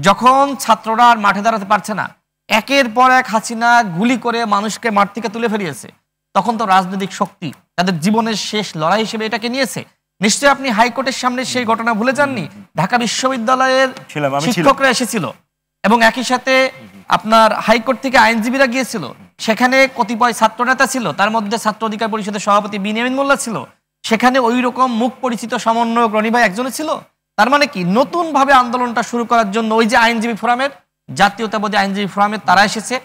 যখন ছাত্ররা আর মাঠে দাঁড়াতে পারছে না, একের পর এক হাসিনা গুলি করে মানুষকে মাঠ থেকে তুলে ফেলিয়েছে, তখন তো রাজনৈতিক শক্তি তাদের জীবনের শেষ লড়াই হিসেবে এটাকে নিয়েছে। নিশ্চয়ই আপনি হাইকোর্টের সামনে সেই ঘটনা ভুলে যাননি। ঢাকা বিশ্ববিদ্যালয়ের শিক্ষকরা এসেছিল এবং একই সাথে আপনার হাইকোর্ট থেকে আইনজীবীরা গিয়েছিল। সেখানে কতিপয় ছাত্র নেতা ছিল, তার মধ্যে ছাত্র অধিকার পরিষদের সভাপতি বিনিয়ামিন মোল্লা ছিল। সেখানে ওই রকম মুখ পরিচিত সমন্বয়ক রনি ভাই একজনে ছিল। তার মানে কি, নতুন ভাবে আন্দোলনটা শুরু করার জন্য ওই যে আইনজীবী ফোরামের, জাতীয়তাবাদী আইনজীবী ফোরামের তারা এসেছে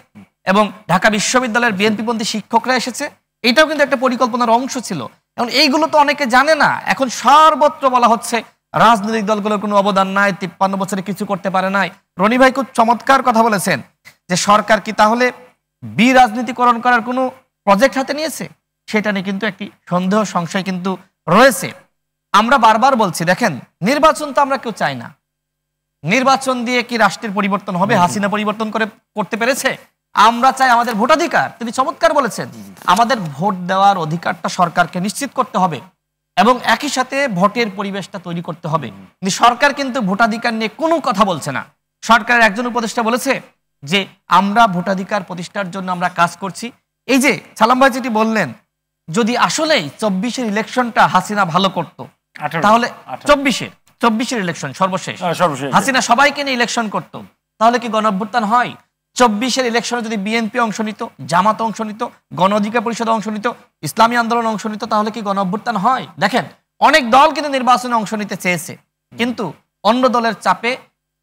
এবং ঢাকা বিশ্ববিদ্যালয়ের বিএনপিপন্থী শিক্ষকরা এসেছে। এটাও কিন্তু একটা পরিকল্পনার অংশ ছিল। এখন এইগুলো তো অনেকে জানে না। এখন সর্বত্র বলা হচ্ছে রাজনৈতিক দলগুলোর কোনো অবদান নাই, 53 বছরে কিছু করতে পারে নাই। রনি ভাই খুব চমৎকার কথা বলেছেন যে সরকার কি তাহলে বিরাজনীতিকরণ করার কোনো প্রজেক্ট হাতে নিয়েছে? সেটা নিয়ে কিন্তু একটি সন্দেহ সংশয় কিন্তু রয়েছে। আমরা বারবার বলছি, দেখেন, নির্বাচন তো আমরা কেউ চাই না। নির্বাচন দিয়ে কি রাষ্ট্রের পরিবর্তন হবে? হাসিনা পরিবর্তন করতে পেরেছে? আমরা চাই আমাদের ভোটাধিকার। তিনি চমৎকার বলেছেন, আমাদের ভোট দেওয়ার অধিকারটা সরকারকে নিশ্চিত করতে হবে এবং একই সাথে ভোটের পরিবেশটা তৈরি করতে হবে। কিন্তু সরকার কিন্তু ভোটাধিকার নিয়ে কোনো কথা বলছে না। সরকারের একজন উপদেষ্টা বলেছে যে আমরা ভোটাধিকার প্রতিষ্ঠার জন্য আমরা কাজ করছি। এই যে সালাম ভাই যেটি বললেন, যদি আসলেই 24-এর ইলেকশনটা হাসিনা ভালো করতো, তাহলে 24-এর ইলেকশন সর্বশেষ হাসিনা সবাইকে নিয়ে ইলেকশন করতো, তাহলে কি গণঅভ্যুত্থান হয়? 24-এর ইলেকশনে যদি বিএনপি অংশ নিত, জামাত অংশ নিত, গণ অধিকার পরিষদ অংশ নিত, ইসলামী আন্দোলন অংশ নিত, তাহলে কি গণঅভ্যুত্থান হয়? দেখেন, অনেক দল কিন্তু নির্বাচনে অংশ নিতে চেয়েছে, কিন্তু অন্য দলের চাপে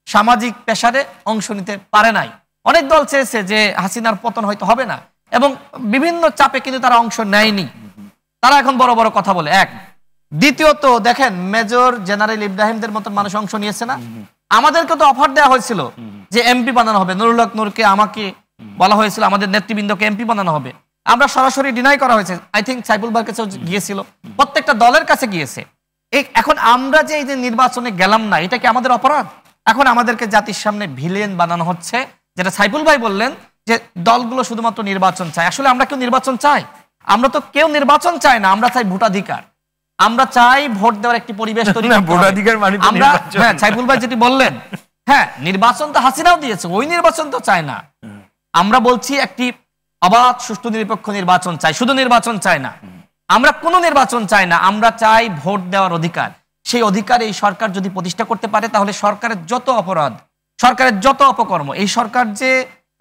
সামাজিক পেশারে অংশ নিতে পারে নাই। অনেক দল চেয়েছে যে হাসিনার পতন হয়তো হবে না এবং বিভিন্ন চাপে কিন্তু তারা অংশ নেয়নি। তারা এখন বড় বড় কথা বলে। এক, দ্বিতীয়ত দেখেন, মেজর জেনারেল ইব্রাহিমদের মতন মানুষ অংশ নিয়েছে না? আমাদেরকে তো অফার দেওয়া হয়েছিল যে এমপি বানানো হবে। নুরুল হক নূরকে, আমাকে বলা হয়েছিল আমাদের নেতৃবৃন্দকে এমপি বানানো হবে। আমরা সরাসরি ডিনাই করা হয়েছে। আই থিঙ্ক সাইফুল ভাইয়ের কাছেও গিয়েছিল, প্রত্যেকটা দলের কাছে গিয়েছে। এখন আমরা যে এই যে নির্বাচনে গেলাম না, এটা কি আমাদের অপরাধ? এখন আমাদেরকে জাতির সামনে ভিলেন বানানো হচ্ছে, যেটা সাইফুল ভাই বললেন যে দলগুলো শুধুমাত্র নির্বাচন চায়। আসলে আমরা কেউ নির্বাচন চাই? আমরা তো কেউ নির্বাচন চাই না। আমরা চাই ভোটাধিকার। আমরা চাই ভোট দেওয়ার একটি পরিবেশ তৈরি করতে হবে। ভোটাধিকার মানে আমরা, হ্যাঁ, সাইফুল ভাই যেটি বললেন, হ্যাঁ, নির্বাচন তো হাসিনাও দিয়েছে, ওই নির্বাচন তো চায় না। আমরা বলছি একটি অবাধ সুষ্ঠু নিরপেক্ষ নির্বাচন চাই, শুধু নির্বাচন চাই না। আমরা কোনো নির্বাচন চাই না, আমরা চাই ভোট দেওয়ার অধিকার। সেই অধিকার এই সরকার যদি প্রতিষ্ঠা করতে পারে, তাহলে সরকারের যত অপরাধ, সরকারের যত অপকর্ম, এই সরকার যে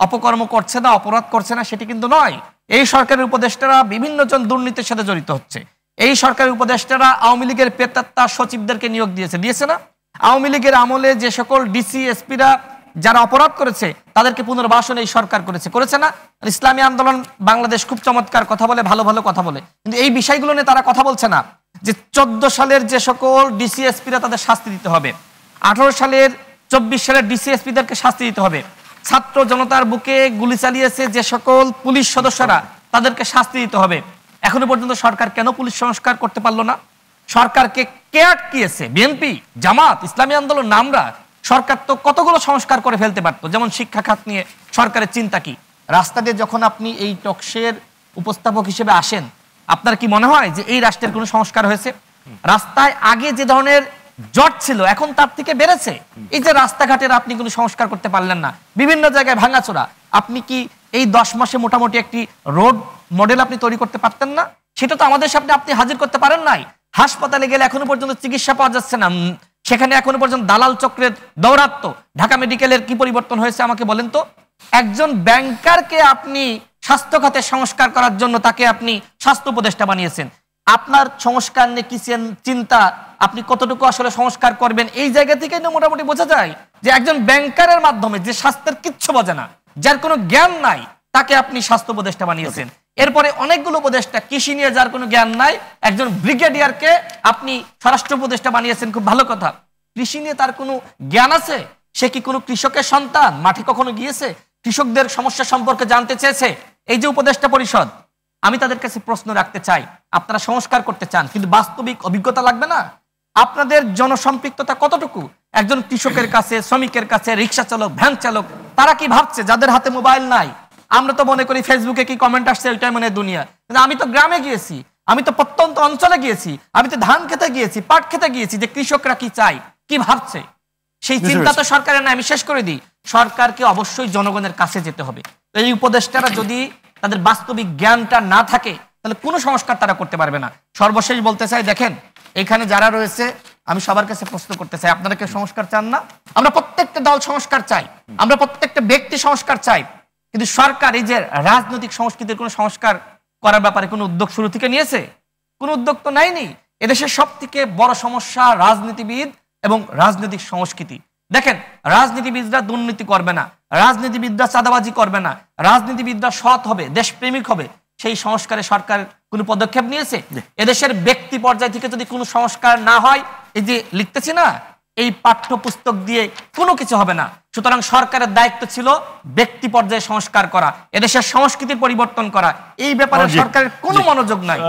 অপকর্ম করছে না, অপরাধ করছে না, সেটি কিন্তু নয়। এই সরকারের উপদেষ্টারা বিভিন্ন জন দুর্নীতির সাথে জড়িত হচ্ছে। এই সরকারের উপদেষ্টারা আওয়ামী লীগের পেতাত্তা সচিবদেরকে নিয়োগ দিয়েছে না? আওয়ামী লীগের আমলে যে সকল ডিসি এসপিরা যারা অপরাধ করেছে তাদেরকে পুনর্বাসন এই সরকার করেছে না? ইসলামী আন্দোলন বাংলাদেশ খুব চমৎকার কথা বলে, ভালো ভালো কথা বলে, কিন্তু এই বিষয়গুলো নিয়ে তারা কথা বলছে না। যে 14 সালের যে সকল ডিসি এসপিরা, তাদের শাস্তি দিতে হবে। 18 সালের 24 সালের ডিসি এসপিদেরকে শাস্তি দিতে হবে। ছাত্র জনতার বুকে গুলি চালিয়েছে যে সকল পুলিশ সদস্যরা, তাদেরকে শাস্তি দিতে হবে। এখনো পর্যন্ত সরকার কেন পুলিশ সংস্কার করতে পারলো না? সরকারকে কে আটকিয়েছে? বিএনপি, জামাত, ইসলামী আন্দোলন, আমরা। সরকার তো কতগুলো সংস্কার করে ফেলতে পারতো। যেমন শিক্ষা খাত নিয়ে সরকারের চিন্তা কি? রাস্তা দিয়ে যখন আপনি এই টকশের উপস্থাপক হিসেবে আসেন, আপনার কি মনে হয় যে এই রাষ্ট্রের কোনো সংস্কার হয়েছে? রাস্তায় আগে যে ধরনের জট ছিল, এখন তার থেকে বেড়েছে। এই যে রাস্তাঘাটের আপনি কোনো সংস্কার করতে পারলেন না, বিভিন্ন জায়গায় ভাঙাচোরা, আপনি কি এই 10 মাসে মোটামুটি একটি রোড মডেল আপনি তৈরি করতে পারতেন না? সেটা তো আমাদের সামনে আপনি হাজির করতে পারেন নাই। হাসপাতালে গেলে এখনো পর্যন্ত চিকিৎসা পাওয়া যাচ্ছে না, সেখানে এখনো পর্যন্ত দালাল চক্রের দৌরাত্ম্য। ঢাকা মেডিকেলের কি পরিবর্তন হয়েছে আমাকে বলেন তো? একজন ব্যাংকারকে আপনি স্বাস্থ্য খাতে সংস্কার করার জন্য তাকে আপনি স্বাস্থ্য উপদেষ্টা বানিয়েছেন। আপনার সংস্কার নিয়ে কি চিন্তা, আপনি কতটুকু আসলে সংস্কার করবেন, এই জায়গা থেকে মোটামুটি বোঝা যায় যে একজন ব্যাংকারের মাধ্যমে, যে স্বাস্থ্যের কিচ্ছু বোঝে না, যার কোনো জ্ঞান নাই, তাকে আপনি স্বাস্থ্য উপদেষ্টা বানিয়েছেন। এরপরে অনেকগুলো উপদেষ্টা, কৃষি নিয়ে যার কোনো জ্ঞান নাই, একজন ব্রিগেডিয়ারকে আপনি স্বরাষ্ট্র উপদেষ্টা বানিয়েছেন। খুব ভালো কথা। কৃষি নিয়ে তার কোনো জ্ঞান আছে? সে কি কোনো কৃষকের সন্তান? মাঠে কখনো গিয়েছে? কৃষকদের সমস্যা সম্পর্কে জানতে চেয়েছে? এই যে উপদেষ্টা পরিষদ, আমি তাদের কাছে প্রশ্ন রাখতে চাই, আপনারা সংস্কার করতে চান, কিন্তু বাস্তবিক অভিজ্ঞতা লাগবে না? আপনাদের জনসম্পৃক্ততা কতটুকু? একজন কৃষকের কাছে, শ্রমিকের কাছে, রিক্সা চালক, ভ্যান চালক, তারা কি ভাবছে? যাদের হাতে মোবাইল নাই, আমরা তো মনে করি ফেসবুকে কি কমেন্ট আসছে ওইটাই মানে দুনিয়া। কিন্তু আমি তো গ্রামে গিয়েছি, আমি তো প্রত্যন্ত অঞ্চলে গিয়েছি, আমি তো ধান খেতে গিয়েছি, পাট খেতে গিয়েছি, যে কৃষকরা কি চাই, কি ভাবছে। সেই চিন্তা তো সরকারের না। আমি শেষ করে দিই, সরকারকে অবশ্যই জনগণের কাছে যেতে হবে। এই উপদেষ্টারা যদি তাদের বাস্তবিক জ্ঞানটা না থাকে তাহলে কোনো সংস্কার তারা করতে পারবে না। সর্বশেষ বলতে চাই, দেখেন এখানে যারা রয়েছে আমি সবার কাছে প্রশ্ন করতে চাই, আপনারা কেউ সংস্কার চান না? আমরা প্রত্যেকটা দল সংস্কার চাই, আমরা প্রত্যেকটা ব্যক্তি সংস্কার চাই, কিন্তু সরকার এই যে রাজনৈতিক সংস্কৃতির কোনো সংস্কার করার ব্যাপারে কোনো উদ্যোগ শুরু থেকে নিয়েছে? কোনো উদ্যোগ তো নেয়নি। এদেশের সব থেকে বড় সমস্যা রাজনীতিবিদ এবং রাজনৈতিক সংস্কৃতি। দেখেন রাজনীতিবিদরা দুর্নীতি করবে না, রাজনীতিবিদরা চাঁদাবাজি করবে না, রাজনীতিবিদরা সৎ হবে, দেশপ্রেমিক হবে, সেই সংস্কারে সরকার কোনো পদক্ষেপ নিয়েছে? এদেশের ব্যক্তি পর্যায় থেকে যদি কোনো সংস্কার না হয়, এই যে লিখতেছি না, এই পাঠ্যপুস্তক দিয়ে কোনো কিছু হবে না। সুতরাং সরকারের দায়িত্ব ছিল ব্যক্তি পর্যায়ে সংস্কার করা, এদেশের সংস্কৃতির পরিবর্তন করা। এই ব্যাপারে সরকারের কোনো মনোযোগ নাই।